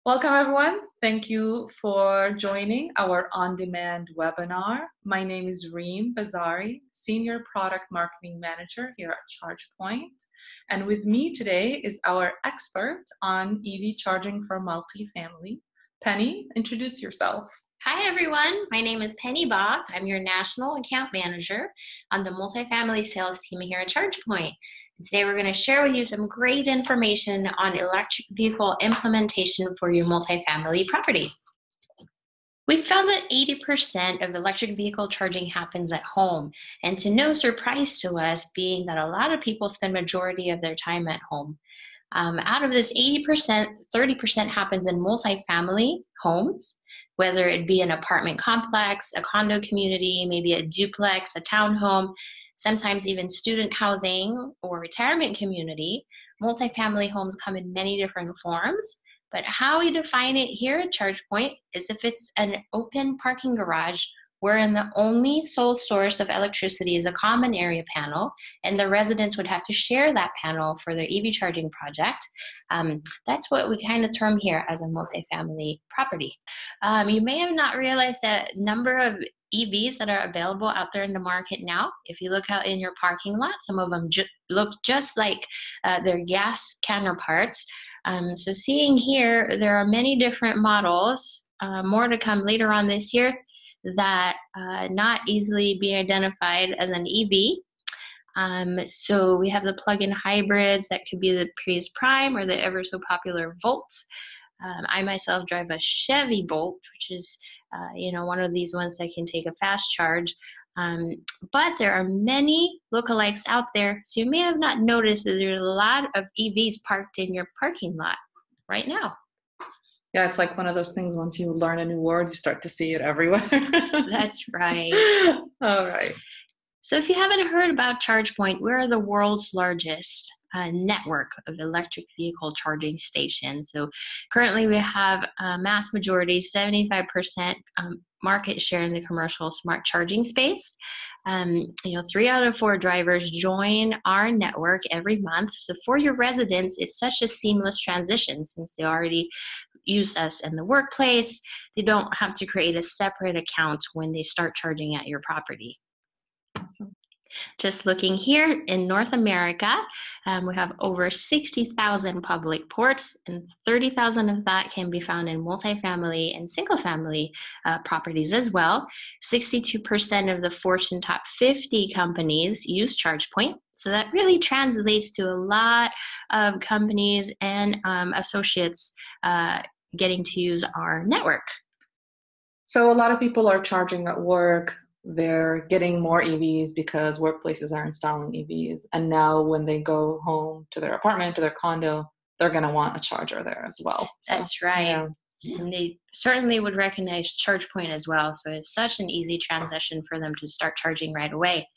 Welcome, everyone. Thank you for joining our on-demand webinar. My name is Reem Bazari, Senior Product Marketing Manager here at ChargePoint. And with me today is our expert on EV charging for multifamily. Penny, introduce yourself. Hi, everyone. My name is Penny Bach. I'm your National Account Manager on the Multifamily Sales Team here at ChargePoint. And today we're going to share with you some great information on electric vehicle implementation for your multifamily property. We found that 80% of electric vehicle charging happens at home, and to no surprise to us, being that a lot of people spend majority of their time at home. Out of this 80%, 30% happens in multifamily homes, whether it be an apartment complex, a condo community, maybe a duplex, a townhome, sometimes even student housing or retirement community. Multifamily homes come in many different forms, but how we define it here at ChargePoint is if it's an open parking garage wherein the only sole source of electricity is a common area panel, and the residents would have to share that panel for their EV charging project. That's what we kind of term here as a multifamily property. You may have not realized that number of EVs that are available out there in the market now. If you look out in your parking lot, some of them look just like their gas counterparts. So seeing here, there are many different models, more to come later on this year, that not easily be identified as an EV. So we have the plug-in hybrids that could be the Prius Prime or the ever so popular Volt. I myself drive a Chevy Volt, which is one of these ones that can take a fast charge. But there are many lookalikes out there, so you may have not noticed that there's a lot of EVs parked in your parking lot right now. Yeah, it's like one of those things, once you learn a new word, you start to see it everywhere. That's right. All right. So if you haven't heard about ChargePoint, we're the world's largest network of electric vehicle charging stations. So currently we have a mass majority, 75% market share in the commercial smart charging space. 3 out of 4 drivers join our network every month. So for your residents, it's such a seamless transition since they already use us in the workplace. They don't have to create a separate account when they start charging at your property. Just looking here in North America, we have over 60,000 public ports, and 30,000 of that can be found in multifamily and single-family properties as well. 62% of the Fortune top 50 companies use ChargePoint. So that really translates to a lot of companies and associates getting to use our network. So a lot of people are charging at work. They're getting more EVs because workplaces are installing EVs. And now when they go home to their apartment, to their condo, they're going to want a charger there as well. That's right. Yeah. And they certainly would recognize ChargePoint as well. So it's such an easy transition for them to start charging right away.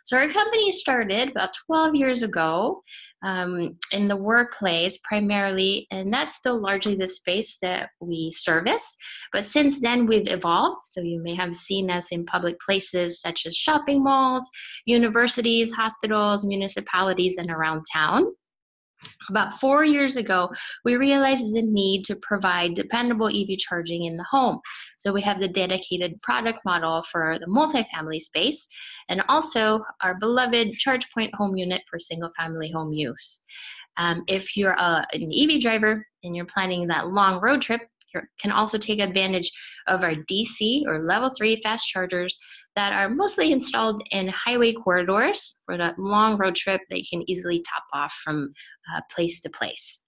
So our company started about 12 years ago in the workplace primarily, and that's still largely the space that we service. But since then, we've evolved. So you may have seen us in public places such as shopping malls, universities, hospitals, municipalities, and around town. About 4 years ago, we realized the need to provide dependable EV charging in the home. So we have the dedicated product model for the multifamily space, and also our beloved ChargePoint home unit for single-family home use. If you're an EV driver and you're planning that long road trip, you can also take advantage of our DC or level 3 fast chargers that are mostly installed in highway corridors for that long road trip that you can easily top off from place to place.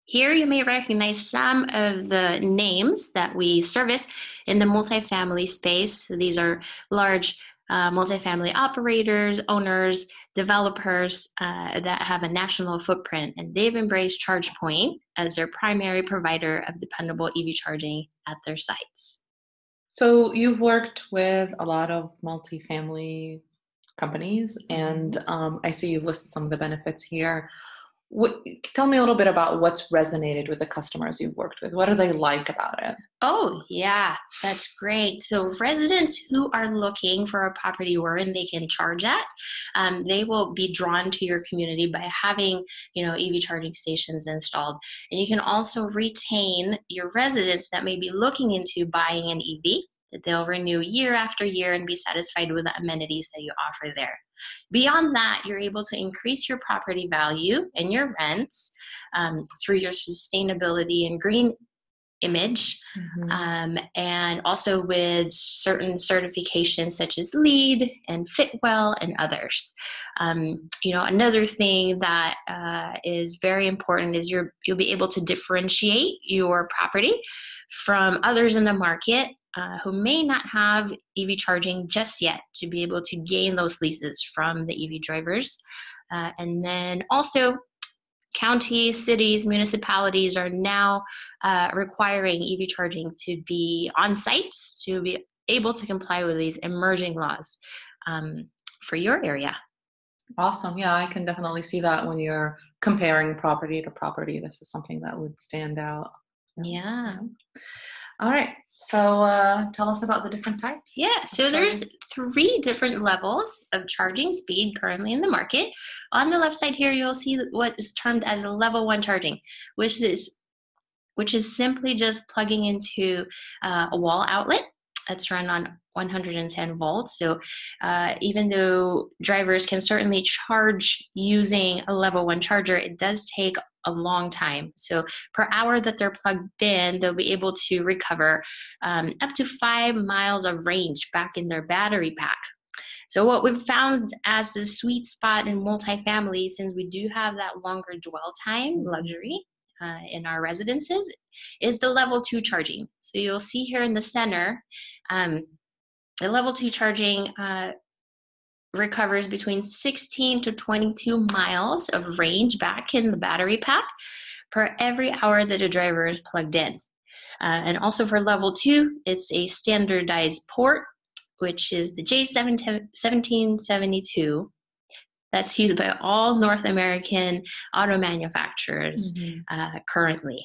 Here you may recognize some of the names that we service in the multifamily space. So these are large multifamily operators, owners, developers that have a national footprint, and they've embraced ChargePoint as their primary provider of dependable EV charging at their sites. So you've worked with a lot of multifamily companies, and I see you've listed some of the benefits here. Tell me a little bit about what's resonated with the customers you've worked with. What do they like about it? Oh, yeah, that's great. So residents who are looking for a property wherein they can charge at, they will be drawn to your community by having, EV charging stations installed. And you can also retain your residents that may be looking into buying an EV, that they'll renew year after year and be satisfied with the amenities that you offer there. Beyond that, you're able to increase your property value and your rents through your sustainability and green image, and also with certain certifications such as LEED and Fitwell and others. Another thing that is very important is you'll be able to differentiate your property from others in the market who may not have EV charging just yet, to be able to gain those leases from the EV drivers. And then also, counties, cities, municipalities are now requiring EV charging to be on site, to be able to comply with these emerging laws for your area. Awesome. Yeah, I can definitely see that when you're comparing property to property. This is something that would stand out. Yeah. All right. So tell us about the different types. Yeah, so there's 3 different levels of charging speed currently in the market. On the left side here, you'll see what is termed as a level 1 charging, which is simply just plugging into a wall outlet that's run on 110 volts. So even though drivers can certainly charge using a level 1 charger, it does take a long time. So per hour that they're plugged in, they'll be able to recover up to 5 miles of range back in their battery pack. So what we've found as the sweet spot in multifamily, since we do have that longer dwell time luxury in our residences, is the level 2 charging. So you'll see here in the center, the level 2 charging recovers between 16 to 22 miles of range back in the battery pack per every hour that a driver is plugged in. And also for level 2, it's a standardized port, which is the J1772. That's used by all North American auto manufacturers currently.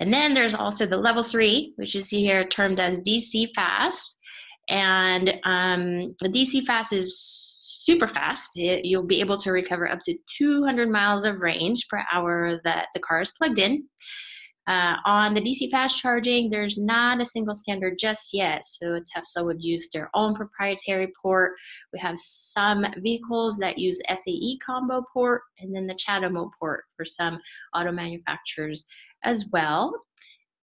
And then there's also the level 3, which is here termed as DC fast. And the DC fast is super fast. You'll be able to recover up to 200 miles of range per hour that the car is plugged in. On the DC fast charging, there's not a single standard just yet. So Tesla would use their own proprietary port. We have some vehicles that use SAE combo port, and then the CHAdeMO port for some auto manufacturers as well.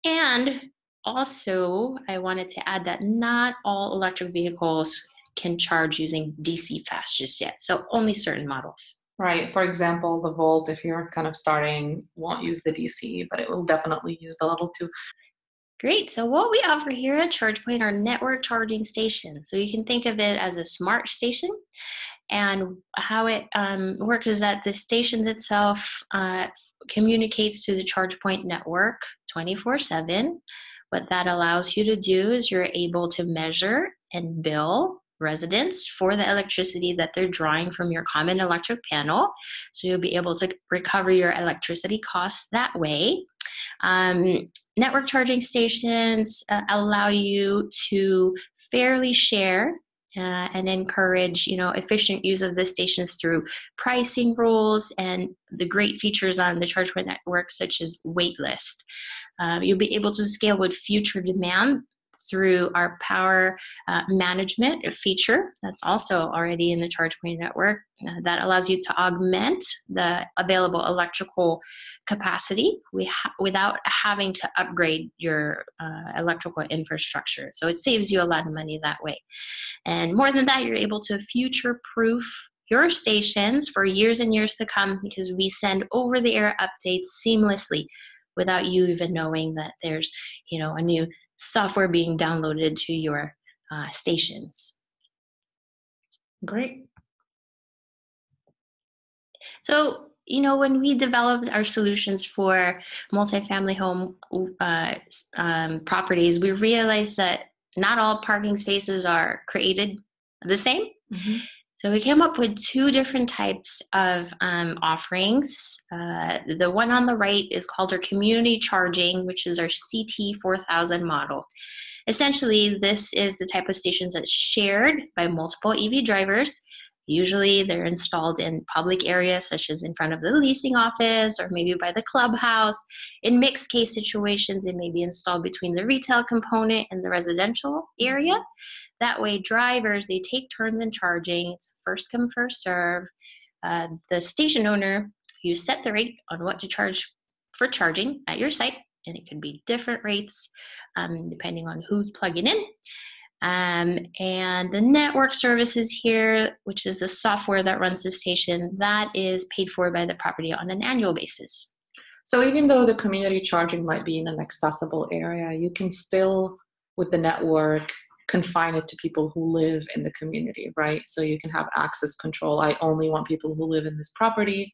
And also, I wanted to add that not all electric vehicles can charge using DC fast just yet. So only certain models. Right. For example, the Volt, if you're kind of starting, won't use the DC, but it will definitely use the level 2. Great. So what we offer here at ChargePoint are network charging stations. So you can think of it as a smart station. And how it works is that the station itself communicates to the ChargePoint network 24/7. What that allows you to do is you're able to measure and bill residents for the electricity that they're drawing from your common electric panel. So you'll be able to recover your electricity costs that way. Network charging stations allow you to fairly share and encourage, efficient use of the stations through pricing rules and the great features on the ChargePoint network, such as waitlist. You'll be able to scale with future demand through our power management feature that's also already in the ChargePoint network that allows you to augment the available electrical capacity without having to upgrade your electrical infrastructure. So it saves you a lot of money that way. And more than that, you're able to future-proof your stations for years and years to come, because we send over-the-air updates seamlessly without you even knowing that there's, a new software being downloaded to your stations. Great. So, when we developed our solutions for multifamily home properties, we realized that not all parking spaces are created the same. So we came up with two different types of offerings. The one on the right is called our community charging, which is our CT4000 model. Essentially, this is the type of stations that's shared by multiple EV drivers. Usually they're installed in public areas such as in front of the leasing office or maybe by the clubhouse. In mixed case situations, it may be installed between the retail component and the residential area. That way drivers, they take turns in charging. It's first come, first serve. The station owner, you set the rate on what to charge for charging at your site, and it could be different rates depending on who's plugging in. And the network services here, which is the software that runs the station, that is paid for by the property on an annual basis. So even though the community charging might be in an accessible area, you can still, with the network, confine it to people who live in the community, right? So you can have access control. I only want people who live in this property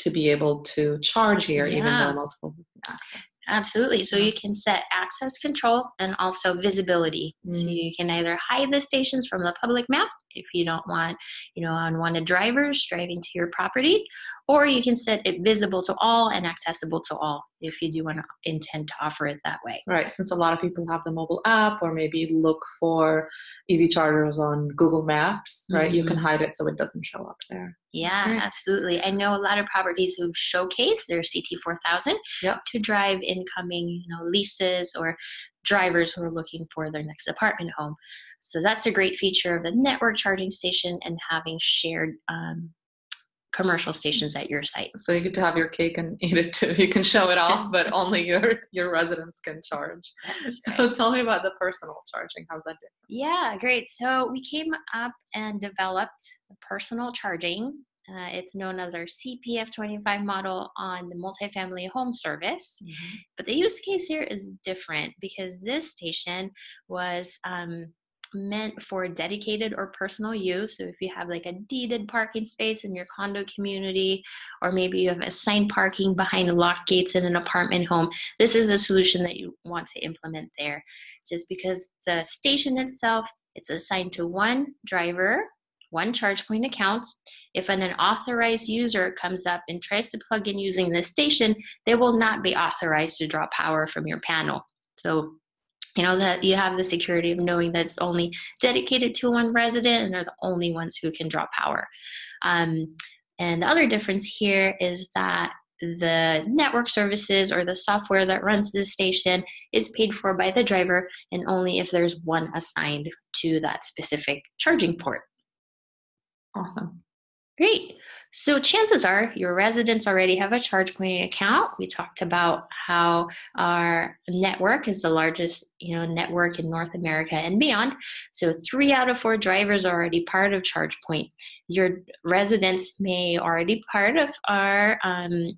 to be able to charge here, even though multiple people can access. Absolutely. So you can set access control and also visibility. So you can either hide the stations from the public map if you don't want, unwanted drivers driving to your property, or you can set it visible to all and accessible to all if you do want to intend to offer it that way. Right. Since a lot of people have the mobile app or maybe look for EV chargers on Google Maps, right? You can hide it so it doesn't show up there. Yeah, absolutely. I know a lot of properties who've showcased their CT4000 to drive incoming, leases or drivers who are looking for their next apartment home. So that's a great feature of the network charging station and having shared commercial stations at your site. So you get to have your cake and eat it too. You can show it off, but only your residents can charge. So tell me about the personal charging. How's that different? Yeah, great. So we came up and developed personal charging. It's known as our CPF25 model on the multifamily home service. But the use case here is different because this station was meant for dedicated or personal use. So if you have like a deeded parking space in your condo community, or maybe you have assigned parking behind locked gates in an apartment home, this is the solution that you want to implement there. Just because the station itself, it's assigned to one driver, one ChargePoint account. If an unauthorized user comes up and tries to plug in using this station, they will not be authorized to draw power from your panel. So that you have the security of knowing that it's only dedicated to one resident and they're the only ones who can draw power. And the other difference here is that the network services or the software that runs the station is paid for by the driver and only if there's one assigned to that specific charging port. Awesome. Great. So chances are your residents already have a ChargePoint account. We talked about how our network is the largest, network in North America and beyond. So 3 out of 4 drivers are already part of ChargePoint. Your residents may already be part of our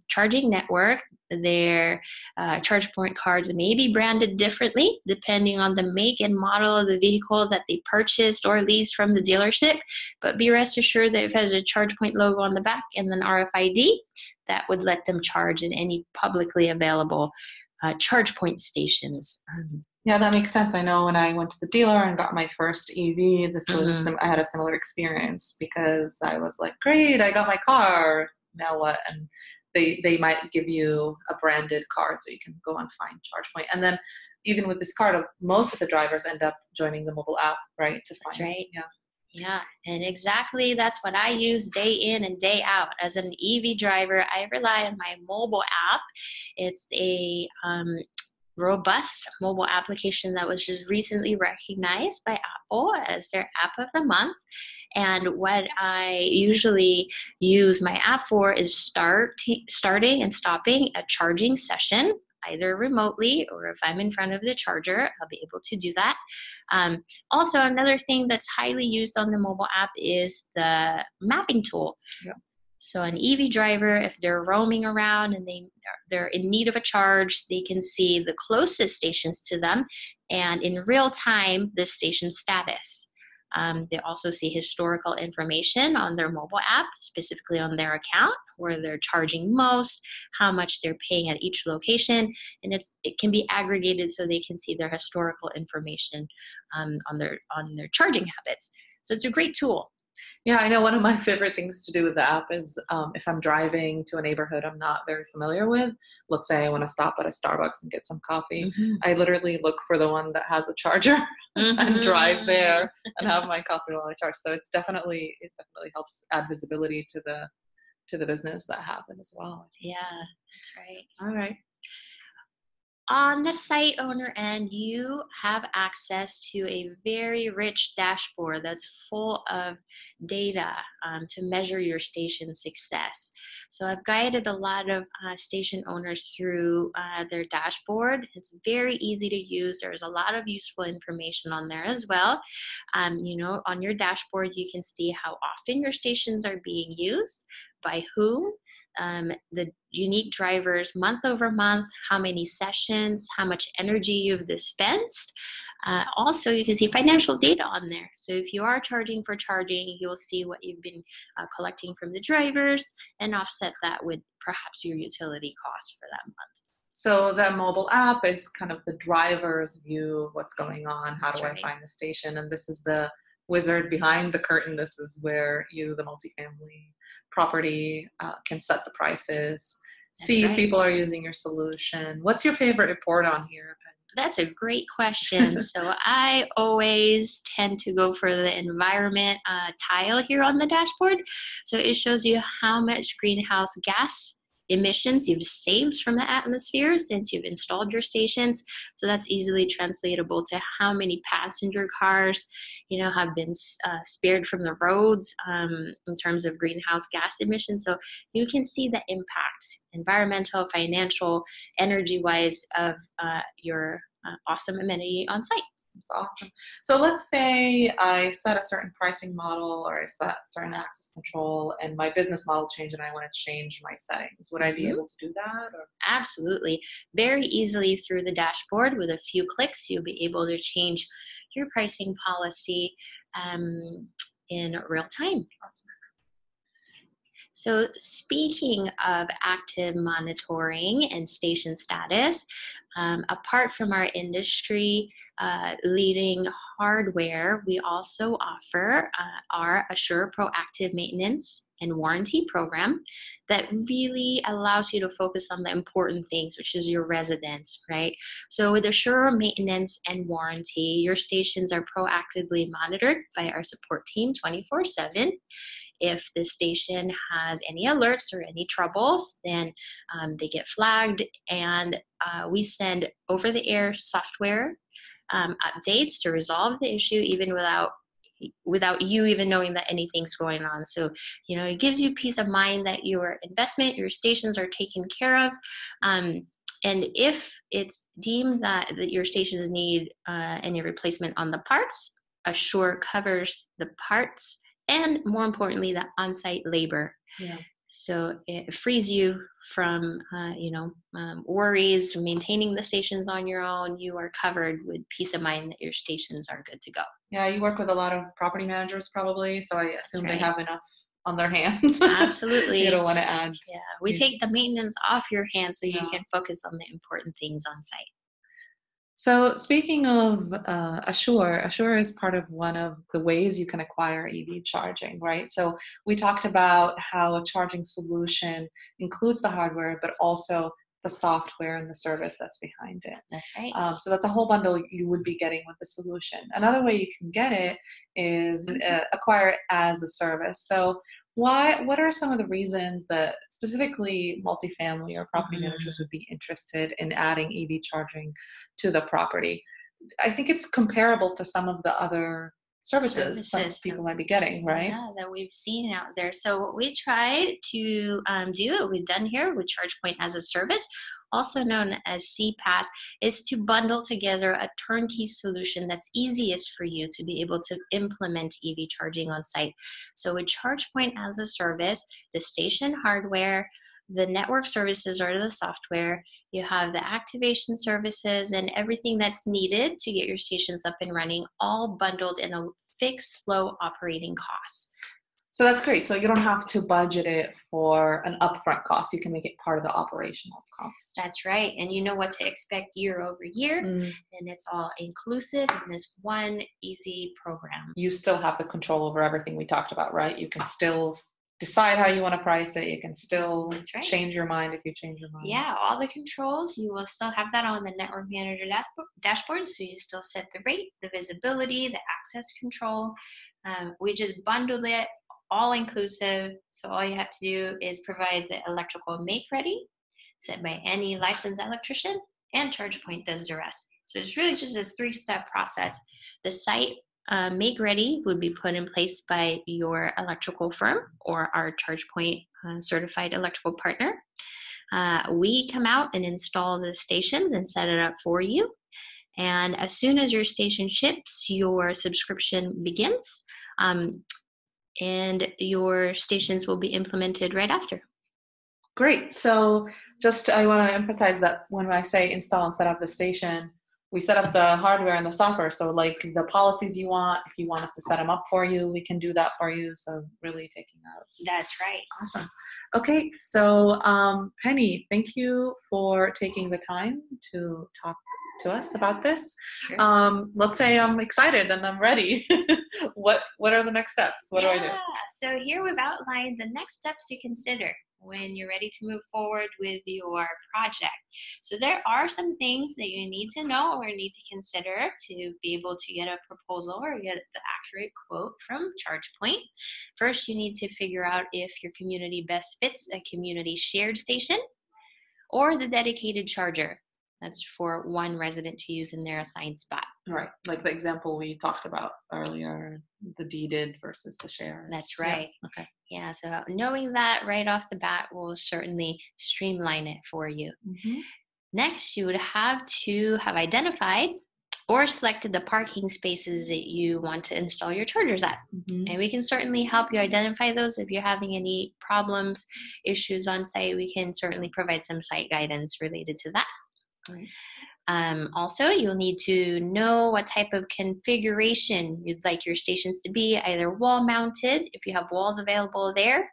charging network. Their ChargePoint cards may be branded differently depending on the make and model of the vehicle that they purchased or leased from the dealership. But be rest assured that if it has a ChargePoint logo on the back and an RFID, that would let them charge in any publicly available ChargePoint stations. Yeah, that makes sense. I know when I went to the dealer and got my first EV, this was I had a similar experience because I was like, great, I got my car. Now what? And they might give you a branded card so you can go and find ChargePoint. And then even with this card, most of the drivers end up joining the mobile app, right? That's right. Yeah, and exactly that's what I use day in and day out. As an EV driver, I rely on my mobile app. It's a robust mobile application that was just recently recognized by Apple as their app of the month. And what I usually use my app for is starting and stopping a charging session, either remotely or if I'm in front of the charger, I'll be able to do that. Also, another thing that's highly used on the mobile app is the mapping tool. Yeah. So an EV driver, if they're roaming around and they're in need of a charge, they can see the closest stations to them and in real time, the station status. They also see historical information on their mobile app, specifically on their account, where they're charging most, how much they're paying at each location, and it can be aggregated so they can see their historical information on their charging habits. So it's a great tool. Yeah, I know one of my favorite things to do with the app is if I'm driving to a neighborhood I'm not very familiar with, let's say I want to stop at a Starbucks and get some coffee, Mm-hmm. I literally look for the one that has a charger and drive Mm-hmm. there and have my coffee while I charge. So it definitely helps add visibility to the business that has it as well. Yeah, that's right. All right. On the site owner end, you have access to a very rich dashboard that's full of data to measure your station success. So I've guided a lot of station owners through their dashboard. It's very easy to use. There's a lot of useful information on there as well. On your dashboard, you can see how often your stations are being used, by whom, the unique drivers month over month, how many sessions, how much energy you've dispensed. Also, you can see financial data on there. So if you are charging for charging, you'll see what you've been collecting from the drivers and offset that with perhaps your utility cost for that month. So the mobile app is kind of the driver's view of what's going on. How That's do I right. find the station? And this is the wizard behind the curtain. This is where you, the multifamily property, can set the prices, That's see if right. people are using your solution. What's your favorite report on here, That's a great question. So I always tend to go for the environment tile here on the dashboard. So it shows you how much greenhouse gas emissions you've saved from the atmosphere since you've installed your stations. So that's easily translatable to how many passenger cars, have been spared from the roads in terms of greenhouse gas emissions. So you can see the impact, environmental, financial, energy-wise, of your awesome amenity on site. That's awesome. So let's say I set a certain pricing model or I set certain access control and my business model changed and I want to change my settings. Would I be able to do that? Or? Absolutely. Very easily through the dashboard. With a few clicks, you'll be able to change your pricing policy in real time. Awesome. So speaking of active monitoring and station status, apart from our industry leading hardware, we also offer our Assure Proactive Maintenance and Warranty program that really allows you to focus on the important things, which is your residents, right? So with Assure Maintenance and Warranty, your stations are proactively monitored by our support team 24/7. If the station has any alerts or any troubles, then they get flagged, and we send over-the-air software updates to resolve the issue even without you even knowing that anything's going on. So, it gives you peace of mind that your investment, your stations are taken care of. And if it's deemed that your stations need any replacement on the parts, Assure covers the parts and, more importantly, the on-site labor. Yeah. So it frees you from, worries, maintaining the stations on your own. You are covered with peace of mind that your stations are good to go. Yeah, you work with a lot of property managers probably, so I assume right. They have enough on their hands. Absolutely. You don't want to add. Yeah, we take the maintenance off your hands so you Yeah. can focus on the important things on site. So speaking of Assure is part of one of the ways you can acquire EV charging, right? So we talked about how a charging solution includes the hardware, but also the software and the service that's behind it. That's right. So that's a whole bundle you would be getting with the solution. Another way you can get it is acquire it as a service. So what are some of the reasons that specifically multifamily or property managers would be interested in adding EV charging to the property? I think it's comparable to some of the other services some people might be getting, right? Yeah, that we've seen out there. So what we tried to do, what we've done here with ChargePoint as a service, also known as CPaaS, is to bundle together a turnkey solution that's easiest for you to be able to implement EV charging on site. So with ChargePoint as a service, the station hardware, the network services or the software, you have the activation services and everything that's needed to get your stations up and running, all bundled in a fixed low operating cost. So that's great. So you don't have to budget it for an upfront cost. You can make it part of the operational cost. That's right. And you know what to expect year over year. And it's all inclusive in this one easy program. You still have the control over everything we talked about, right? You can still decide how you want to price it. You can still change your mind if you change your mind. Yeah, all the controls, you will still have that on the network manager dashboard. So you still set the rate, the visibility, the access control. We just bundled it all inclusive. So all you have to do is provide the electrical make ready set by any licensed electrician, and ChargePoint does the rest. So it's really just a 3-step process. The site make ready would be put in place by your electrical firm or our ChargePoint certified electrical partner. We come out and install the stations and set it up for you. And as soon as your station ships, your subscription begins. And your stations will be implemented right after. Great. So I want to emphasize that when I say install and set up the station, we set up the hardware and the software. So like the policies you want, if you want us to set them up for you, we can do that for you. So really taking out. That's right. Awesome. Okay. So Penny, thank you for taking the time to talk to us about this. Sure. Let's say I'm excited and I'm ready. What are the next steps? What do I do? So here we've outlined the next steps to consider when you're ready to move forward with your project. So there are some things that you need to know or need to consider to be able to get a proposal or get the accurate quote from ChargePoint. First, you need to figure out if your community best fits a community shared station or the dedicated charger. That's for one resident to use in their assigned spot. Right, like the example we talked about earlier, the deeded versus the shared. That's right. Yeah. Okay. Yeah, so knowing that right off the bat will certainly streamline it for you. Mm-hmm. Next, you would have to have identified or selected the parking spaces that you want to install your chargers at. Mm-hmm. And we can certainly help you identify those. If you're having any problems, issues on site, we can certainly provide some site guidance related to that. Right. Also, you'll need to know what type of configuration you'd like your stations to be, either wall mounted, if you have walls available there,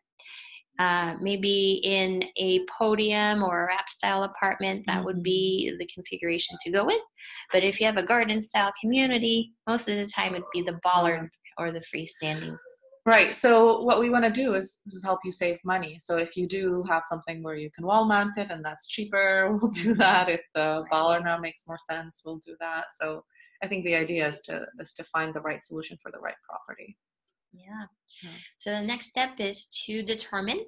maybe in a podium or a wrap style apartment, that would be the configuration to go with. But if you have a garden style community, most of the time it'd be the bollard or the freestanding. Right. So what we want to do is help you save money. So if you do have something where you can wall mount it and that's cheaper, we'll do that. If the bollard now makes more sense, we'll do that. So I think the idea is to find the right solution for the right property. Yeah. So the next step is to determine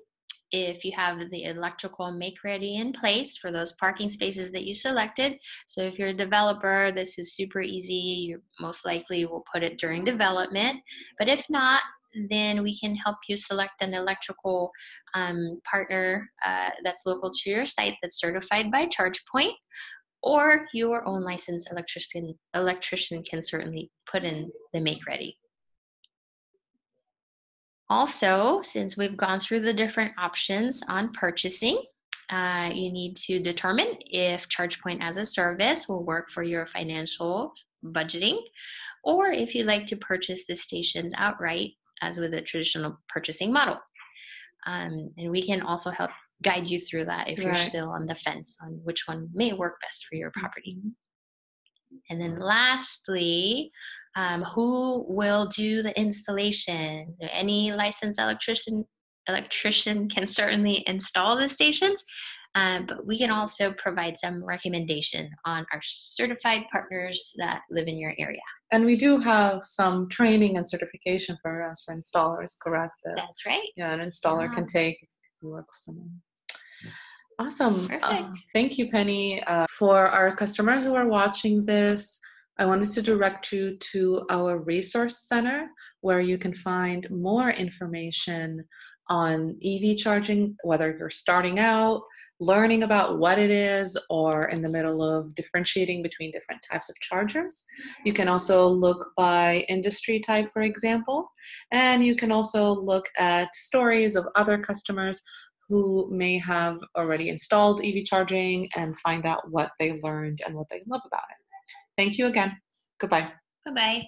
if you have the electrical make ready in place for those parking spaces that you selected. So if you're a developer, this is super easy. You most likely will put it during development. But if not, then we can help you select an electrical partner that's local to your site that's certified by ChargePoint, or your own licensed electrician can certainly put in the make ready. Also, since we've gone through the different options on purchasing, you need to determine if ChargePoint as a service will work for your financial budgeting, or if you'd like to purchase the stations outright as with a traditional purchasing model. And we can also help guide you through that if you're still on the fence on which one may work best for your property. And then lastly, who will do the installation? Any licensed electrician can certainly install the stations, but we can also provide some recommendation on our certified partners that live in your area. And we do have some training and certification programs for installers, correct? That's right. Yeah, an installer can take if you work with someone. Awesome. Perfect. Thank you, Penny. For our customers who are watching this, I wanted to direct you to our resource center where you can find more information on EV charging, whether you're starting out, learning about what it is, or in the middle of differentiating between different types of chargers. You can also look by industry type, for example, and you can also look at stories of other customers who may have already installed EV charging and find out what they learned and what they love about it. Thank you again. Goodbye. Bye-bye.